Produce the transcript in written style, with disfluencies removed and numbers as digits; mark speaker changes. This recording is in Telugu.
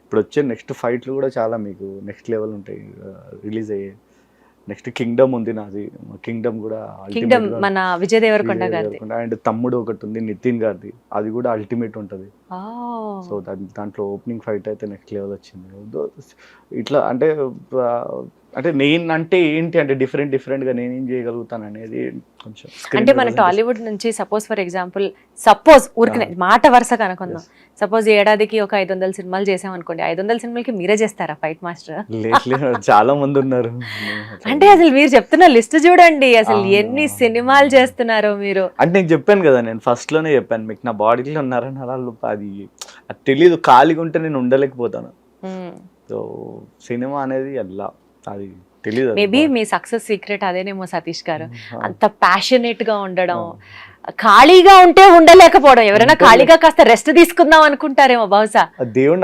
Speaker 1: ఇప్పుడు వచ్చే నెక్స్ట్ ఫైట్లు కూడా చాలా మీకు నెక్స్ట్ లెవెల్ ఉంటాయి రిలీజ్ అయ్యే. నెక్స్ట్ కింగ్డమ్ ఉంది నాది, కింగ్డమ్ కూడా
Speaker 2: కింగ్డమ్ మన విజయ్ దేవరకొండ గారిది.
Speaker 1: అండ్ తమ్ముడు ఒకటి ఉంది నితిన్ గారిది, అది కూడా అల్టిమేట్ ఉంటుంది.
Speaker 2: ఓ
Speaker 1: సో దాంట్లో ఓపెనింగ్ ఫైట్ అయితే నెక్స్ట్ లెవెల్ వచ్చింది. ఇట్లా అంటే అంటే నేను అంటే ఏంటి అంటే డిఫరెంట్గా నేను ఏం చేయగలుగుతాను అనేది కొంచెం
Speaker 2: అంటే మన టాలీవుడ్ నుంచి సపోజ్ ఫర్ ఎగ్జాంపుల్ సపోజ్ ఊరికి మాట వరుస కనుకుందాం, సపోజ్ ఏడాదికి ఒక 500 సినిమాలు చేసాం అనుకోండి, 500 సినిమాలకి మీరే చేస్తారా ఫైట్ మాస్టర్?
Speaker 1: చాలా మంది ఉన్నారు.
Speaker 2: అంటే అసలు మీరు చెప్తున్న లిస్ట్ చూడండి, అసలు ఎన్ని సినిమాలు చేస్తున్నారో మీరు.
Speaker 1: అంటే నేను చెప్పాను కదా, నేను ఫస్ట్ లోనే చెప్పాను మీకు, నా బాడీలో ఉన్నారని అలా అది తెలీదు, ఖాళీగా ఉంటే నేను ఉండలేకపోతాను. సో సినిమా అనేది అలా అది తెలీదు.
Speaker 2: మేబీ మీ సక్సెస్ సీక్రెట్ అదేనేమో సతీష్ గారు, అంత ప్యాషనేట్ గా ఉండడం, ఖాళీగా ఉంటే ఉండలేకపోవడం. ఎవరైనా ఖాళీగా కాస్త రెస్ట్ తీసుకుందాం అనుకుంటారేమో బహుశా.
Speaker 1: దేవుడు